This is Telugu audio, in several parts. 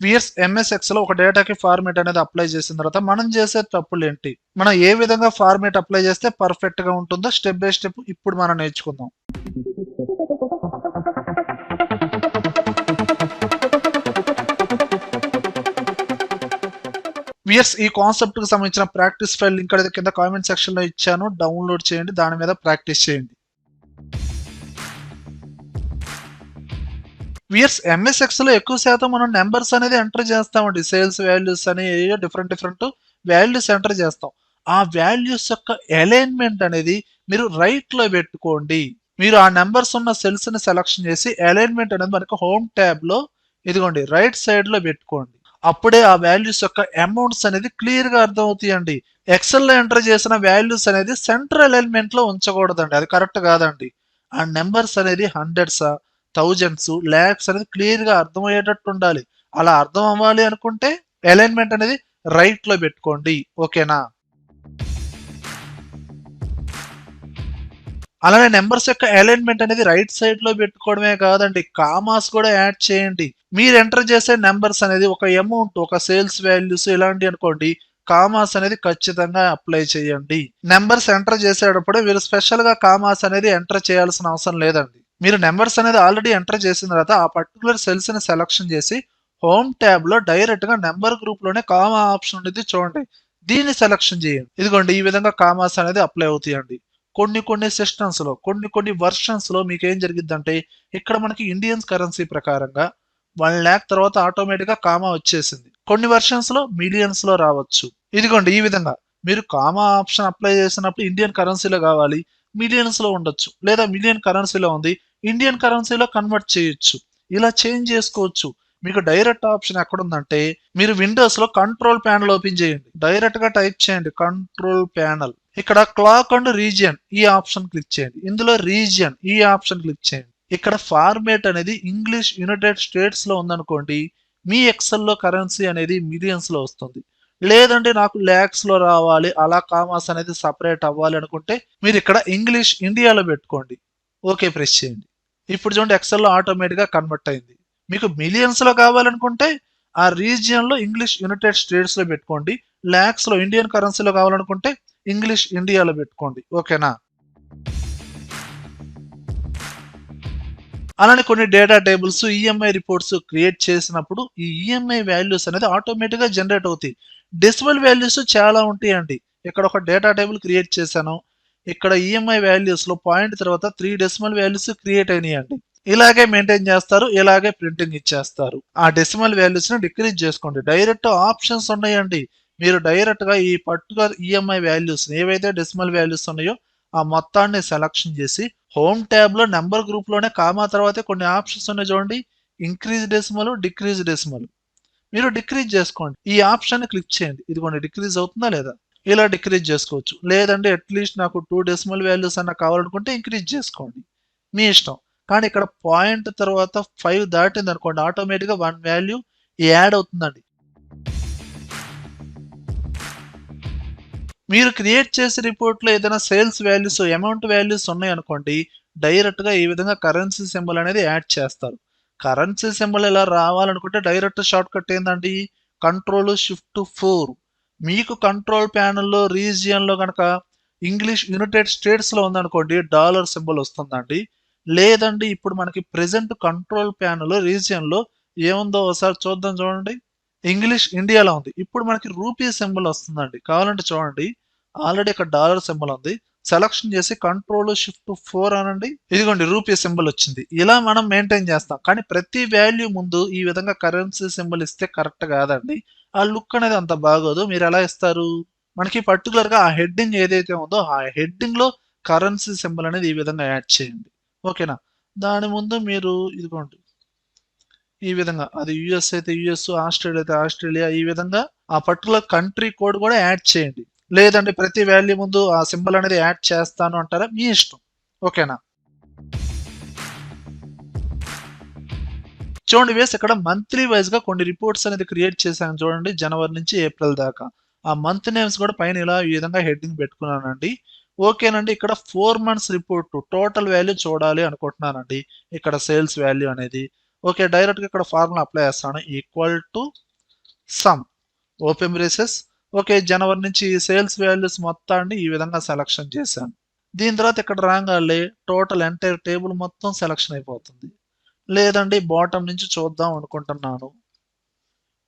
విఎస్ ఎంఎస్ ఎక్సెల్ ఒక డేటాకి ఫార్మేట్ అనేది అప్లై చేసిన తర్వాత మనం చేసే తప్పులు ఏంటి, మనం ఏ విధంగా ఫార్మేట్ అప్లై చేస్తే పర్ఫెక్ట్ గా ఉంటుందో స్టెప్ బై స్టెప్ ఇప్పుడు మనం నేర్చుకుందాం. విఎస్ ఈ కాన్సెప్ట్ కి సంబంధించిన ప్రాక్టీస్ ఫైల్ లింక్ అనేది కింద కామెంట్ సెక్షన్ లో ఇచ్చాను, డౌన్లోడ్ చేయండి, దాని మీద ప్రాక్టీస్ చేయండి. విఎస్ ఎంఎస్ ఎక్సెల్ లో ఎక్కువ శాతం మనం నెంబర్స్ అనేది ఎంటర్ చేస్తామండి. సేల్స్ వాల్యూస్ అని డిఫరెంట్ వాల్యూస్ ఎంటర్ చేస్తాం. ఆ వాల్యూస్ యొక్క అలైన్మెంట్ అనేది మీరు రైట్ లో పెట్టుకోండి. మీరు ఆ నెంబర్స్ ఉన్న సెల్స్ ని సెలెక్షన్ చేసి అలైన్మెంట్ అనేది మనకి హోమ్ ట్యాబ్ లో ఇదిగోండి రైట్ సైడ్ లో పెట్టుకోండి. అప్పుడే ఆ వాల్యూస్ యొక్క అమౌంట్స్ అనేది క్లియర్ గా అర్థం అవుతాయండి. ఎక్సెల్ లో ఎంటర్ చేసిన వాల్యూస్ అనేది సెంటర్ అలైన్మెంట్ లో ఉంచకూడదండి, అది కరెక్ట్ కాదండి. ఆ నెంబర్స్ అనేది హండ్రెడ్సా, థౌజండ్స్, ల్యాక్స్ అనేది క్లియర్ గా అర్థమయ్యేటట్టు ఉండాలి. అలా అర్థం అవ్వాలి అనుకుంటే అలైన్మెంట్ అనేది రైట్ లో పెట్టుకోండి. ఓకేనా? అలానే నెంబర్స్ యొక్క అలైన్మెంట్ అనేది రైట్ సైడ్ లో పెట్టుకోవడమే కాదండి, కామాస్ కూడా యాడ్ చేయండి. మీరు ఎంటర్ చేసే నెంబర్స్ అనేది ఒక అమౌంట్, ఒక సేల్స్ వాల్యూస్ ఇలాంటి అనుకోండి, కామాస్ అనేది ఖచ్చితంగా అప్లై చేయండి. నెంబర్స్ ఎంటర్ చేసేటప్పుడు మీరు స్పెషల్ గా కామాస్ అనేది ఎంటర్ చేయాల్సిన అవసరం లేదండి. మీరు నెంబర్స్ అనేది ఆల్రెడీ ఎంటర్ చేసిన తర్వాత ఆ పర్టికులర్ సెల్స్ ని సెలెక్షన్ చేసి హోమ్ ట్యాబ్ లో డైరెక్ట్ గా నెంబర్ గ్రూప్ లోనే కామా ఆప్షన్ అనేది చూడండి, దీన్ని సెలెక్షన్ చేయండి. ఇదిగోండి ఈ విధంగా కామాస్ అనేది అప్లై అవుతాయండి. కొన్ని సిస్టమ్స్ లో కొన్ని వర్షన్స్ లో మీకు ఏం జరిగిద్దంటే ఇక్కడ మనకి ఇండియన్స్ కరెన్సీ ప్రకారంగా 1,00,000 తర్వాత ఆటోమేటిక్ గా కామా వచ్చేసింది. కొన్ని వర్షన్స్ లో మిలియన్స్ లో రావచ్చు. ఇదిగోండి ఈ విధంగా మీరు కామా ఆప్షన్ అప్లై చేసినప్పుడు ఇండియన్ కరెన్సీలో కావాలి, మిలియన్స్ లో ఉండొచ్చు, లేదా మిలియన్ కరెన్సీలో ఉంది, ఇండియన్ కరెన్సీలో కన్వర్ట్ చేయొచ్చు. ఇలా చేంజ్ చేసుకోవచ్చు. మీకు డైరెక్ట్ ఆప్షన్ ఎక్కడ ఉందంటే మీరు విండోస్ లో కంట్రోల్ ప్యానల్ ఓపెన్ చేయండి, డైరెక్ట్ గా టైప్ చేయండి కంట్రోల్ ప్యానల్. ఇక్కడ క్లాక్ అండ్ రీజియన్ ఈ ఆప్షన్ క్లిక్ చేయండి. ఇందులో రీజియన్ ఈ ఆప్షన్ క్లిక్ చేయండి. ఇక్కడ ఫార్మేట్ అనేది ఇంగ్లీష్ యునైటెడ్ స్టేట్స్ లో ఉందనుకోండి, మీ ఎక్సెల్ లో కరెన్సీ అనేది మిలియన్స్ లో వస్తుంది. లేదంటే నాకు ల్యాక్స్ లో రావాలి, అలా కామాస్ అనేది సపరేట్ అవ్వాలి అనుకుంటే మీరు ఇక్కడ ఇంగ్లీష్ ఇండియాలో పెట్టుకోండి, ఓకే ప్రెస్ చేయండి. ఇప్పుడు చూడండి ఎక్సెల్ లో ఆటోమేటిక్ గా కన్వర్ట్ అయింది. మీకు మిలియన్స్ లో కావాలనుకుంటే ఆ రీజియన్ లో ఇంగ్లీష్ యునైటెడ్ స్టేట్స్ లో పెట్టుకోండి, ల్యాక్స్ లో ఇండియన్ కరెన్సీలో కావాలనుకుంటే ఇంగ్లీష్ ఇండియాలో పెట్టుకోండి. ఓకేనా? అలానే కొన్ని data tables, EMI reports create చేసినప్పుడు ఈ ఈఎంఐ వాల్యూస్ అనేది ఆటోమేటిక్ గా జనరేట్ అవుతాయి. డెసిమల్ వాల్యూస్ చాలా ఉంటాయండి. ఇక్కడ ఒక డేటా టేబుల్ క్రియేట్ చేశాను, ఇక్కడ ఈఎంఐ వాల్యూస్ లో పాయింట్ తర్వాత 3 డెసిమల్ వాల్యూస్ క్రియేట్ అయినాయండి. ఇలాగే మెయింటైన్ చేస్తారు, ఇలాగే ప్రింటింగ్ ఇచ్చేస్తారు. ఆ డెసిమల్ వాల్యూస్ ని డిక్రీజ్ చేసుకోండి. డైరెక్ట్ ఆప్షన్స్ ఉన్నాయండి. మీరు డైరెక్ట్ గా ఈ పర్టికులర్ ఈఎంఐ వాల్యూస్ ఏవైతే డెసిమల్ వాల్యూస్ ఉన్నాయో ఆ మొత్తాన్ని సెలక్షన్ చేసి హోమ్ ట్యాబ్ లో నెంబర్ గ్రూప్ లోనే కామా తర్వాత కొన్ని ఆప్షన్స్ ఉన్నాయి చూడండి, ఇంక్రీజ్ డెసిమల్, డిక్రీజ్ డెసిమల్. మీరు డిక్రీజ్ చేసుకోండి, ఈ ఆప్షన్ ని క్లిక్ చేయండి. ఇదిగోండి డిక్రీజ్ అవుతుందా లేదా, ఇలా డిక్రీజ్ చేసుకోవచ్చు. లేదంటే అట్లీస్ట్ నాకు 2 డెసిమల్ వాల్యూస్ అన్న కావాలనుకుంటే ఇంక్రీజ్ చేసుకోండి, మీ ఇష్టం. కానీ ఇక్కడ పాయింట్ తర్వాత 5 దాటింది అనుకోండి, ఆటోమేటిక్ గా 1 వాల్యూ యాడ్ అవుతుందండి. మీరు క్రియేట్ చేసే రిపోర్ట్ లో ఏదైనా సేల్స్ వాల్యూస్, అమౌంట్ వాల్యూస్ ఉన్నాయనుకోండి, డైరెక్ట్ గా ఈ విధంగా కరెన్సీ సింబల్ అనేది యాడ్ చేస్తారు. కరెన్సీ సింబల్ ఇలా రావాలనుకుంటే డైరెక్ట్ షార్ట్ కట్ ఏందండి, Ctrl+Shift+4. మీకు కంట్రోల్ ప్యానెల్లో రీజియన్ లో కనుక ఇంగ్లీష్ యునైటెడ్ స్టేట్స్ లో ఉందనుకోండి, డాలర్ సింబల్ వస్తుందండి. లేదండి ఇప్పుడు మనకి ప్రెసెంట్ కంట్రోల్ ప్యానెల్ రీజియన్ లో ఏముందో ఒకసారి చూద్దాం చూడండి, ఇంగ్లీష్ ఇండియాలో ఉంది. ఇప్పుడు మనకి రూపీ సింబల్ వస్తుందండి, కావాలంటే చూడండి. ఆల్రెడీ ఇక్కడ డాలర్ సింబల్ ఉంది, సెలక్షన్ చేసి Ctrl+Shift+4 అనండి, ఇదిగోండి రూపీ సింబల్ వచ్చింది. ఇలా మనం మెయింటైన్ చేస్తాం. కానీ ప్రతి వాల్యూ ముందు ఈ విధంగా కరెన్సీ సింబల్ ఇస్తే కరెక్ట్ కాదండి, ఆ లుక్ అనేది అంత బాగోదు. మీరు ఎలా ఇస్తారు, మనకి పర్టికులర్ గా ఆ హెడ్డింగ్ ఏదైతే ఉందో ఆ హెడ్డింగ్ లో కరెన్సీ సింబల్ అనేది ఈ విధంగా యాడ్ చేయండి. ఓకేనా? దాని ముందు మీరు ఇదిగోండి ఈ విధంగా, అది యుఎస్ అయితే యుఎస్, ఆస్ట్రేలియా అయితే ఆస్ట్రేలియా, ఈ విధంగా ఆ పర్టికులర్ కంట్రీ కోడ్ కూడా యాడ్ చేయండి. లేదంటే ప్రతి వాల్యూ ముందు ఆ సింబల్ అనేది యాడ్ చేస్తాను అంటారా, మీ ఇష్టం. ఓకేనా? చూడండి వేస్ ఇక్కడ మంత్లీ వైజ్ గా కొన్ని రిపోర్ట్స్ అనేది క్రియేట్ చేశాను చూడండి, జనవరి నుంచి ఏప్రిల్ దాకా. ఆ మంత్ నేమ్స్ కూడా పైన ఇలా ఈ విధంగా హెడ్డింగ్ పెట్టుకున్నానండి. ఓకేనండి. ఇక్కడ 4 మంత్స్ రిపోర్ట్ టోటల్ వాల్యూ చూడాలి అనుకుంటున్నానండి. ఇక్కడ సేల్స్ వాల్యూ అనేది ఓకే, డైరెక్ట్గా ఇక్కడ ఫార్ములా అప్లై చేస్తాను. Equal to sum open braces. Okay, జనవరి నుంచి సేల్స్ వాల్యూస్ మొత్తాన్ని ఈ విధంగా సెలక్షన్ చేశాను. దీని తర్వాత ఇక్కడ రాగానే టోటల్ ఎంటైర్ టేబుల్ మొత్తం సెలక్షన్ అయిపోతుంది. లేదండి బాటమ్ నుంచి చూద్దాం అనుకుంటున్నాను.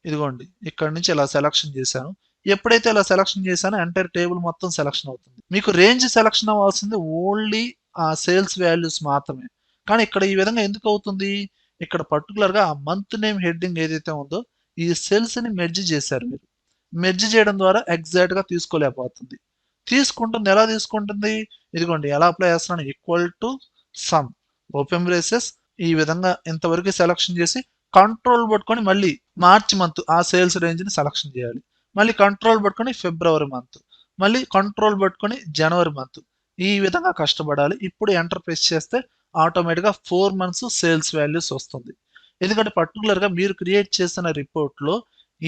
ఇదిగోండి ఇక్కడ నుంచి ఇలా సెలక్షన్ చేశాను. ఎప్పుడైతే ఇలా సెలక్షన్ చేశానో ఎంటైర్ టేబుల్ మొత్తం సెలక్షన్ అవుతుంది. మీకు రేంజ్ సెలక్షన్ అవ్వాల్సింది ఓన్లీ ఆ సేల్స్ వాల్యూస్ మాత్రమే. కానీ ఇక్కడ ఈ విధంగా ఎందుకు అవుతుంది? ఇక్కడ పర్టికులర్ గా ఆ మంత్ నేమ్ హెడ్డింగ్ ఏదైతే ఉందో ఈ సెల్స్ ని మెర్జ్ చేశారు మీరు. మెర్జ్ చేయడం ద్వారా ఎగ్జాక్ట్ గా తీసుకోలేకపోతుంది. తీసుకుంటుంది, ఎలా తీసుకుంటుంది? ఇదిగోండి ఎలా అప్లై చేస్తున్నాను. Equal to sum open braces. ఈ విధంగా ఇంతవరకు సెలక్షన్ చేసి కంట్రోల్ పట్టుకొని మళ్ళీ మార్చ్ మంత్ ఆ సేల్స్ రేంజ్ ని సెలక్షన్ చేయాలి. మళ్ళీ కంట్రోల్ పట్టుకొని ఫిబ్రవరి మంత్, మళ్ళీ కంట్రోల్ పట్టుకొని జనవరి మంత్. ఈ విధంగా కష్టపడాలి. ఇప్పుడు ఎంటర్ ప్రెస్ చేస్తే ఆటోమేటిక్ గా 4 మంత్స్ సేల్స్ వాల్యూస్ వస్తుంది. ఎందుకంటే పర్టికులర్ గా మీరు క్రియేట్ చేసిన రిపోర్ట్ లో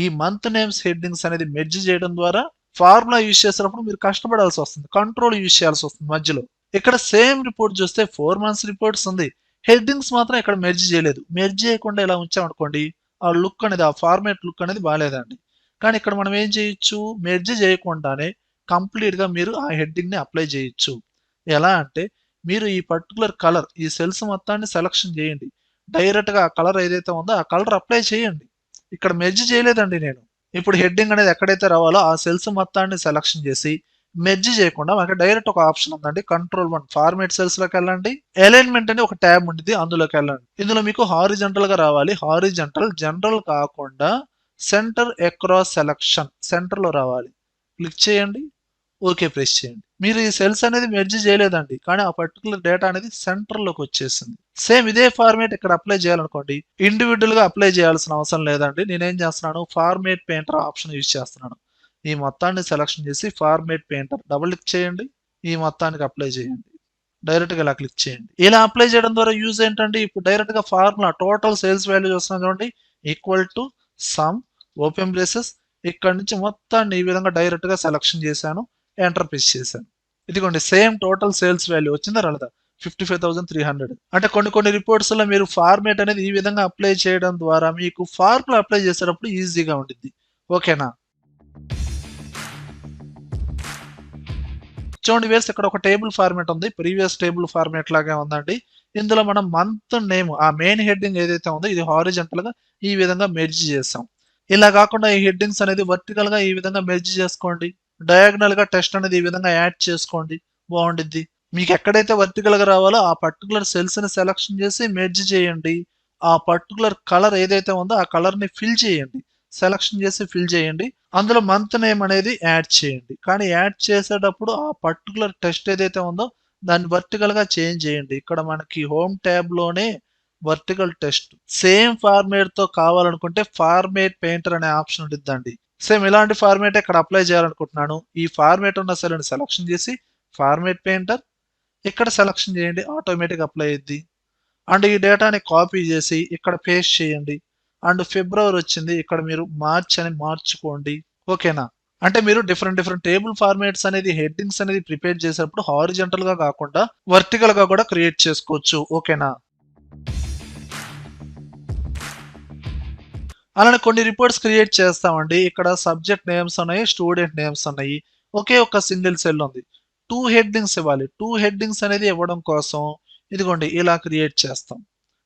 ఈ మంత్ నేమ్స్ హెడ్డింగ్స్ అనేది మెర్జ్ చేయడం ద్వారా ఫార్ములా యూజ్ చేసినప్పుడు మీరు కష్టపడాల్సి వస్తుంది, కంట్రోల్ యూజ్ చేయాల్సి వస్తుంది మధ్యలో. ఇక్కడ సేమ్ రిపోర్ట్ చూస్తే 4 మంత్స్ రిపోర్ట్స్ ఉంది, హెడ్డింగ్స్ మాత్రం ఇక్కడ మెర్జ్ చేయలేదు. మెర్జ్ చేయకుండా ఇలా ఉంచామనుకోండి ఆ లుక్ అనేది, ఆ ఫార్మేట్ లుక్ అనేది బాగాలేదండి. కానీ ఇక్కడ మనం ఏం చేయొచ్చు, మెర్జ్ చేయకుండానే కంప్లీట్ గా మీరు ఆ హెడ్డింగ్ ని అప్లై చేయొచ్చు. ఎలా అంటే మీరు ఈ పర్టికులర్ కలర్ ఈ సెల్స్ మొత్తాన్ని సెలక్షన్ చేయండి. డైరెక్ట్ గా ఆ కలర్ ఏదైతే ఉందో ఆ కలర్ అప్లై చేయండి. ఇక్కడ మెర్జ్ చేయలేదండి నేను. ఇప్పుడు హెడ్డింగ్ అనేది ఎక్కడైతే రావాలో ఆ సెల్స్ మొత్తాన్ని సెలక్షన్ చేసి మెర్జ్ చేయకుండా మనకి డైరెక్ట్ ఒక ఆప్షన్ ఉందండి, కంట్రోల్ 1 ఫార్మేట్ సెల్స్ లోకి వెళ్ళండి. అలైన్మెంట్ అని ఒక ట్యాబ్ ఉంటుంది, అందులోకి వెళ్ళండి. ఇందులో మీకు హారిజంటల్ గా రావాలి. హారిజంటల్ జనరల్ కాకుండా సెంటర్ అక్రాస్ సెలక్షన్ సెంటర్ లో రావాలి. క్లిక్ చేయండి, ఓకే ప్రెస్ చేయండి. మీరు ఈ సెల్స్ అనేది మెర్జ్ చేయలేదండి, కానీ ఆ పర్టికులర్ డేటా అనేది సెంటర్ లోకి వచ్చేసింది. సేమ్ ఇదే ఫార్మేట్ ఇక్కడ అప్లై చేయాలనుకోండి, ఇండివిజువల్ గా అప్లై చేయాల్సిన అవసరం లేదండి. నేనేం చేస్తున్నాను, ఫార్మేట్ పెయింటర్ ఆప్షన్ యూజ్ చేస్తున్నాను. ఈ మొత్తాన్ని సెలక్షన్ చేసి ఫార్మేట్ పెయింటర్ డబుల్ క్లిక్ చేయండి, ఈ మొత్తానికి అప్లై చేయండి. డైరెక్ట్ గా ఇలా క్లిక్ చేయండి. ఇలా అప్లై చేయడం ద్వారా యూజ్ ఏంటంటే ఇప్పుడు డైరెక్ట్ గా ఫార్ములా టోటల్ సేల్స్ వాల్యూ వస్తుంది చూడండి, equal to sum open braces. ఇక్కడ నుంచి మొత్తాన్ని ఈ విధంగా డైరెక్ట్ గా సెలక్షన్ చేశాను, ఎంటర్ ప్రెస్ చేశాను. ఇదిగోండి సేమ్ టోటల్ సేల్స్ వాల్యూ వచ్చిందా రాలేదా? 55,300. అంటే కొన్ని రిపోర్ట్స్ లో మీరు ఫార్మేట్ అనేది ఈ విధంగా అప్లై చేయడం ద్వారా మీకు ఫార్ములా అప్లై చేసేటప్పుడు ఈజీగా ఉంటుంది. ఓకేనా? చూడండి వేస్ ఇక్కడ ఒక టేబుల్ ఫార్మేట్ ఉంది, ప్రీవియస్ టేబుల్ ఫార్మేట్ లాగే ఉందండి. ఇందులో మనం మంత్ నేమ్ ఆ మెయిన్ హెడ్డింగ్ ఏదైతే ఉందో ఇది హారిజంటల్ గా ఈ విధంగా మెర్జ్ చేసాం. ఇలా కాకుండా ఈ హెడ్డింగ్స్ అనేది వర్టికల్ గా ఈ విధంగా మెర్జ్ చేసుకోండి. డయాగ్నల్ గా టెస్ట్ అనేది ఈ విధంగా యాడ్ చేసుకోండి, బాగుండిద్ది. మీకు ఎక్కడైతే వర్టికల్ గా రావాలో ఆ పర్టికులర్ సెల్స్ ని సెలక్షన్ చేసి మెర్జ్ చేయండి. ఆ పర్టికులర్ కలర్ ఏదైతే ఉందో ఆ కలర్ ని ఫిల్ చేయండి, సెలక్షన్ చేసి ఫిల్ చేయండి. అందులో మంత్ నేమ్ అనేది యాడ్ చేయండి. కానీ యాడ్ చేసేటప్పుడు ఆ పర్టికులర్ టెస్ట్ ఏదైతే ఉందో దాన్ని వర్టికల్ గా చేంజ్ చేయండి. ఇక్కడ మనకి హోమ్ ట్యాబ్ లోనే వర్టికల్ టెస్ట్ సేమ్ ఫార్మేట్ తో కావాలనుకుంటే ఫార్మేట్ పెయింటర్ అనే ఆప్షన్ ఉంటుందండి. సేమ్ ఇలాంటి ఫార్మేట్ ఇక్కడ అప్లై చేయాలనుకుంటున్నాను. ఈ ఫార్మేట్ ఉన్న సెల్ ని సెలక్షన్ చేసి ఫార్మేట్ పెయింటర్ ఇక్కడ సెలక్షన్ చేయండి, ఆటోమేటిక్ అప్లై అయ్యిద్ది. అండ్ ఈ డేటాని కాపీ చేసి ఇక్కడ పేస్ట్ చేయండి. అండ్ ఫిబ్రవరి వచ్చింది, ఇక్కడ మీరు మార్చ్ అని మార్చుకోండి. ఓకేనా? అంటే మీరు డిఫరెంట్ టేబుల్ ఫార్మాట్స్ అనేది హెడ్డింగ్స్ అనేది ప్రిపేర్ చేసేటప్పుడు హారిజంటల్ గా కాకుండా వర్టికల్ గా కూడా క్రియేట్ చేసుకోవచ్చు. ఓకేనా? అలానే కొన్ని రిపోర్ట్స్ క్రియేట్ చేస్తామండి. ఇక్కడ సబ్జెక్ట్ నేమ్స్ ఉన్నాయి, స్టూడెంట్ నేమ్స్ ఉన్నాయి. ఒకే ఒక సింగిల్ సెల్ ఉంది, 2 హెడ్డింగ్స్ ఇవ్వాలి. 2 హెడ్డింగ్స్ అనేది ఇవ్వడం కోసం ఇదిగోండి ఇలా క్రియేట్ చేస్తాం.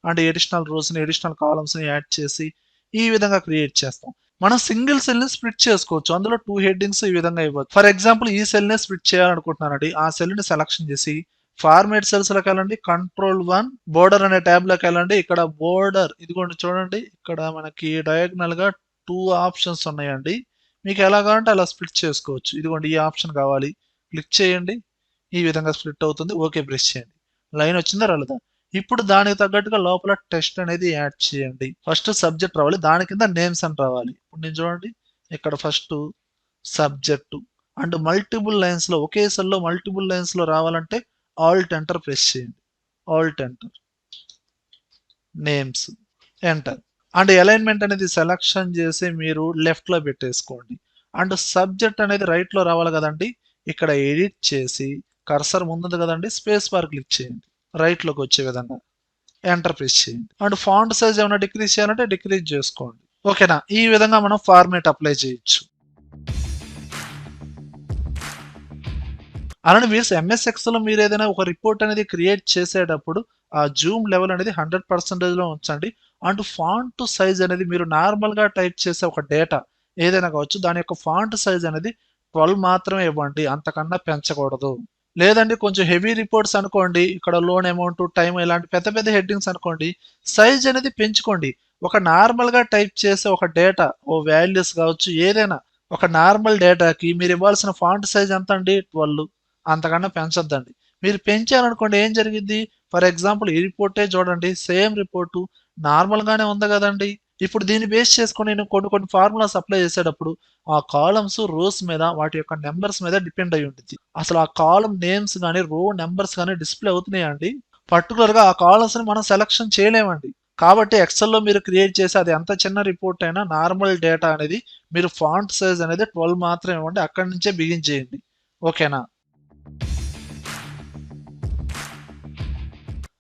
అంటే ఎడిషనల్ రోస్ ని ఎడిషనల్ కాలమ్స్ ని యాడ్ చేసి ఈ విధంగా క్రియేట్ చేస్తాం. మనం సింగిల్ సెల్ ని స్ప్లిట్ చేసుకోవచ్చు, అందులో 2 హెడ్డింగ్స్ ఈ విధంగా ఇవ్వచ్చు. ఫర్ ఎగ్జాంపుల్ ఈ సెల్ ని స్ప్లిట్ చేయాలనుకుంటున్నానండి, ఆ సెల్ ని సెలక్షన్ చేసి ఫార్మేట్ సెల్స్ లోకి వెళ్ళండి, కంట్రోల్ 1 బోర్డర్ అనే ట్యాబ్ లోకి వెళ్ళండి. ఇక్కడ బోర్డర్ ఇదిగోండి చూడండి, ఇక్కడ మనకి డయాగ్నల్ గా 2 ఆప్షన్స్ ఉన్నాయండి. మీకు ఎలా కావాలంటే అలా స్ప్లిట్ చేసుకోవచ్చు. ఇదిగోండి ఈ ఆప్షన్ కావాలి, క్లిక్ చేయండి, ఈ విధంగా స్ప్లిట్ అవుతుంది. ఓకే ప్రెస్ చేయండి. లైన్ వచ్చిందా రాలేదా? ఇప్పుడు దానికి తగ్గట్టుగా లోపల టెస్ట్ అనేది యాడ్ చేయండి. ఫస్ట్ సబ్జెక్ట్ రావాలి, దాని కింద నేమ్స్ అని రావాలి. ఇప్పుడు నేను చూడండి ఇక్కడ first subject and multiple lines లో ఒకే సెల్ లో మల్టిపుల్ లైన్స్ లో రావాలంటే ఆల్ట్ ఎంటర్ ప్రెస్ చేయండి. Alt enter, names enter. And alignment అనేది సెలక్షన్ చేసి మీరు లెఫ్ట్ లో పెట్టేసుకోండి. అండ్ సబ్జెక్ట్ అనేది రైట్ లో రావాలి కదండి, ఇక్కడ ఎడిట్ చేసి కర్సర్ ముందుంది కదండి, స్పేస్ బార్ క్లిక్ చేయండి రైట్ లోకి వచ్చే విధంగా. ఎంటర్ ప్రెస్ చేయండి. అండ్ ఫాంట్ సైజ్ ఏమైనా డిక్రీజ్ చేయాలంటే డిక్రీజ్ చేసుకోండి. ఓకేనా, ఈ విధంగా మనం ఫార్మేట్ అప్లై చేయొచ్చు. అలానే మీన్స్ ఎంఎస్ ఎక్సెల్ లో మీరు ఏదైనా ఒక రిపోర్ట్ అనేది క్రియేట్ చేసేటప్పుడు ఆ జూమ్ లెవెల్ అనేది 100% లో ఉంచండి. అండ్ ఫాంట్ సైజ్ అనేది మీరు నార్మల్ గా టైప్ చేసే ఒక డేటా ఏదైనా కావచ్చు, దాని యొక్క ఫాంట్ సైజ్ అనేది 12 మాత్రమే ఇవ్వండి, అంతకన్నా పెంచకూడదు. లేదండి కొంచెం హెవీ రిపోర్ట్స్ అనుకోండి, ఇక్కడ లోన్ అమౌంట్, టైం ఇలాంటి పెద్ద పెద్ద హెడ్డింగ్స్ అనుకోండి, సైజ్ అనేది పెంచుకోండి. ఒక నార్మల్ గా టైప్ చేసే ఒక డేటా, ఓ వాల్యూస్ కావచ్చు ఏదైనా, ఒక నార్మల్ డేటాకి మీరు ఇవ్వాల్సిన ఫాంట్ సైజ్ ఎంత అండి? 12, అంతకన్నా పెంచొద్దండి. మీరు పెంచారనుకోండి ఏం జరిగిద్ది? ఫర్ ఎగ్జాంపుల్ ఈ రిపోర్టే చూడండి, సేమ్ రిపోర్టు నార్మల్ గానే ఉంది కదండి. ఇప్పుడు దీన్ని బేస్ చేసుకొని నేను కొన్ని కొన్ని ఫార్ములాస్ అప్లై చేసేటప్పుడు ఆ కాలమ్స్ రోస్ మీద వాటి యొక్క నెంబర్స్ మీద డిపెండ్ అయి ఉంటుంది. అసలు ఆ కాలమ్ నేమ్స్ కానీ రో నెంబర్స్ కానీ డిస్ప్లే అవుతున్నాయండి, పర్టికులర్ గా ఆ కాలమ్స్ ని మనం సెలక్షన్ చేయలేమండి. కాబట్టి ఎక్సెల్ లో మీరు క్రియేట్ చేసి అది ఎంత చిన్న రిపోర్ట్ అయినా నార్మల్ డేటా అనేది మీరు ఫాంట్ సైజ్ అనేది 12 మాత్రమే ఇవ్వండి, అక్కడి నుంచే బిగిన్ చేయండి. ఓకేనా.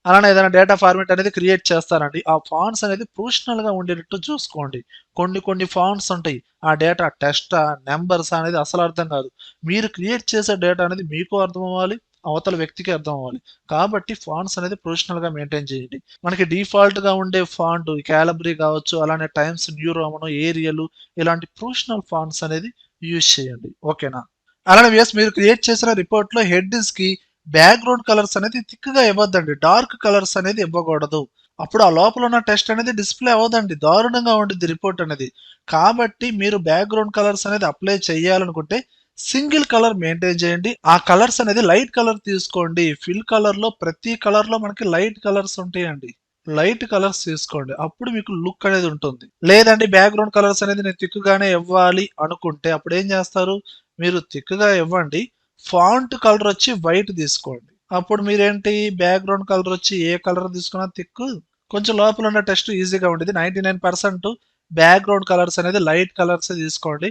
అలానే ఏదైనా డేటా ఫార్మాట్ అనేది క్రియేట్ చేస్తారండి, ఆ ఫాంట్స్ అనేది ప్రొఫెషనల్ గా ఉండేటట్టు చూసుకోండి. కొన్ని కొన్ని ఫాంట్స్ ఉంటాయి, ఆ డేటా టెస్టా నెంబర్స్ అనేది అసలు అర్థం కాదు. మీరు క్రియేట్ చేసే డేటా అనేది మీకు అర్థం అవ్వాలి, అవతల వ్యక్తికి అర్థం అవ్వాలి. కాబట్టి ఫాంట్స్ అనేది ప్రొఫెషనల్ గా మెయింటైన్ చేయండి. మనకి డిఫాల్ట్ గా ఉండే ఫాంట్ క్యాలబ్రీ కావచ్చు, అలానే టైమ్స్ న్యూ రోమన్, ఏరియల్, ఇలాంటి ప్రొఫెషనల్ ఫాంట్స్ అనేది యూజ్ చేయండి. ఓకేనా. అలానే మీరు క్రియేట్ చేసిన రిపోర్ట్ లో హెడ్స్ కి బ్యాక్గ్రౌండ్ కలర్స్ అనేది థిక్ గా ఇవ్వద్దండి, డార్క్ కలర్స్ అనేది ఇవ్వకూడదు. అప్పుడు ఆ లోపల ఉన్న టెక్స్ట్ అనేది డిస్ప్లే అవ్వదండి, దారుణంగా ఉంటుంది రిపోర్ట్ అనేది. కాబట్టి మీరు బ్యాక్గ్రౌండ్ కలర్స్ అనేది అప్లై చేయాలనుకుంటే సింగిల్ కలర్ మెయింటైన్ చేయండి. ఆ కలర్స్ అనేది లైట్ కలర్ తీసుకోండి. ఫిల్ కలర్ లో ప్రతి కలర్ లో మనకి లైట్ కలర్స్ ఉంటాయండి, లైట్ కలర్స్ తీసుకోండి, అప్పుడు మీకు లుక్ అనేది ఉంటుంది. లేదండి బ్యాక్గ్రౌండ్ కలర్స్ అనేది నేను తిక్కుగానే ఇవ్వాలి అనుకుంటే అప్పుడు ఏం చేస్తారు, మీరు తిక్కుగా ఇవ్వండి, ఫాంట్ కలర్ వచ్చి వైట్ తీసుకోండి. అప్పుడు మీరేంటి, బ్యాక్గ్రౌండ్ కలర్ వచ్చి ఏ కలర్ తీసుకున్నా తిక్కు, కొంచెం లోపల ఉన్న టెక్స్ట్ ఈజీగా ఉండేది. 99% బ్యాక్గ్రౌండ్ కలర్స్ అనేది లైట్ కలర్స్ తీసుకోండి.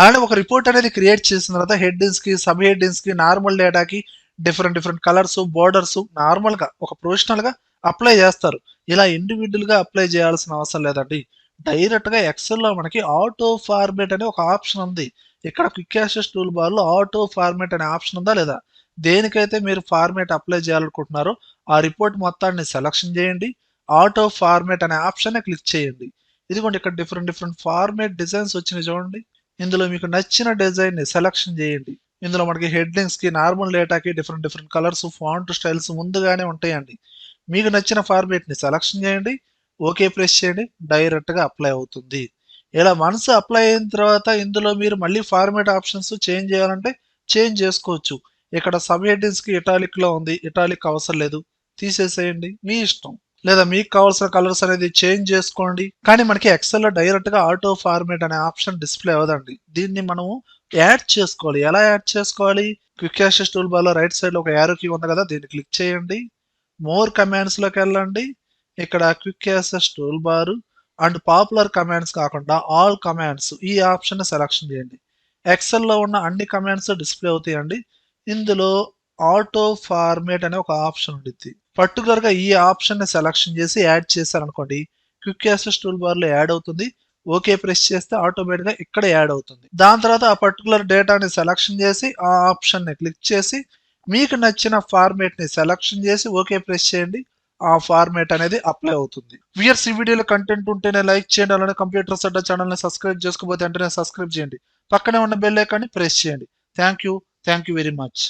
అలానే ఒక రిపోర్ట్ అనేది క్రియేట్ చేసిన తర్వాత హెడ్డింగ్స్ కి, సబ్ హెడ్డింగ్స్ కి, నార్మల్ డేటాకి different different colours, borders normal గా ఒక ప్రొఫెషనల్ గా అప్లై చేస్తారు. ఇలా ఇండివిజువల్ గా అప్లై చేయాల్సిన అవసరం లేదండి. డైరెక్ట్ గా ఎక్సెల్ లో మనకి ఆటో ఫార్మేట్ అనే ఒక ఆప్షన్ ఉంది. ఇక్కడ క్విక్ యాక్సెస్ టూల్ బార్ లో ఆటో ఫార్మేట్ అనే ఆప్షన్ ఉందా లేదా, దేనికైతే మీరు ఫార్మేట్ అప్లై చేయాలనుకుంటున్నారో ఆ రిపోర్ట్ మొత్తాన్ని సెలక్షన్ చేయండి, ఆటో ఫార్మేట్ అనే ఆప్షన్ క్లిక్ చేయండి. ఇదిగోండి ఇక్కడ డిఫరెంట్ డిఫరెంట్ ఫార్మేట్ డిజైన్స్ వచ్చినాయి చూడండి. ఇందులో మీకు నచ్చిన డిజైన్ ని సెలక్షన్ చేయండి. ఇందులో మనకి హెడ్డింగ్స్ కి, నార్మల్ డేటాకి different different colours, font styles ముందుగానే ఉంటాయండి. మీకు నచ్చిన ఫార్మేట్ ని సెలక్షన్ చేయండి, ఓకే ప్రెస్ చేయండి, డైరెక్ట్ గా అప్లై అవుతుంది. ఇలా వన్స్ అప్లై అయిన తర్వాత ఇందులో మీరు మళ్ళీ ఫార్మేట్ ఆప్షన్స్ చేంజ్ చేయాలంటే చేంజ్ చేసుకోవచ్చు. ఇక్కడ సబ్ హెడ్డింగ్స్ కి ఇటాలిక్ లో ఉంది, ఇటాలిక్ అవసరం లేదు, తీసేసేయండి, మీ ఇష్టం. లేదా మీకు కావాల్సిన కలర్స్ అనేది చేంజ్ చేసుకోండి. కానీ మనకి ఎక్సెల్ లో డైరెక్ట్ గా ఆటో ఫార్మేట్ అనే ఆప్షన్ డిస్ప్లే అవ్వదండి, దీన్ని మనము యాడ్ చేసుకోవాలి. ఎలా యాడ్ చేసుకోవాలి, క్విక్ యాక్సెస్ టూల్ బార్ లో రైట్ సైడ్ లో ఒక యారో కీ ఉంది కదా, దీన్ని క్లిక్ చేయండి, మోర్ కమాండ్స్ లోకి వెళ్ళండి, ఇక్కడ quick access tool bar and popular commands కాకుండా ఆల్ కమాండ్స్ ఈ ఆప్షన్ సెలక్షన్ చేయండి. ఎక్సెల్ లో ఉన్న అన్ని కమాండ్స్ డిస్ప్లే అవుతాయండి. ఇందులో ఆటో ఫార్మేట్ అనే ఒక ఆప్షన్ ఉంటుంది. పర్టికులర్ గా ఈ ఆప్షన్ ని సెలక్షన్ చేసి యాడ్ చేశారనుకోండి, క్విక్ యాక్సెస్ టూల్ బార్ లో యాడ్ అవుతుంది. ఓకే ప్రెస్ చేస్తే ఆటోమేటిక్ గా ఇక్కడ యాడ్ అవుతుంది. దాని తర్వాత ఆ పర్టికులర్ డేటాని సెలక్షన్ చేసి ఆ ఆప్షన్ ని క్లిక్ చేసి మీకు నచ్చిన ఫార్మేట్ ని సెలక్షన్ చేసి ఓకే ప్రెస్ చేయండి, ఆ ఫార్మేట్ అనేది అప్లై అవుతుంది. వ్యూయర్స్, ఈ వీడియోలో కంటెంట్ ఉంటేనే లైక్ చేయండి, అలానే కంప్యూటర్స్ అడ్డా ఛానల్ ని సబ్స్క్రైబ్ చేసుకోకపోతే వెంటనే సబ్స్క్రైబ్ చేయండి, పక్కనే ఉన్న బెల్ ఐకాన్ ని ప్రెస్ చేయండి. Thank you very much.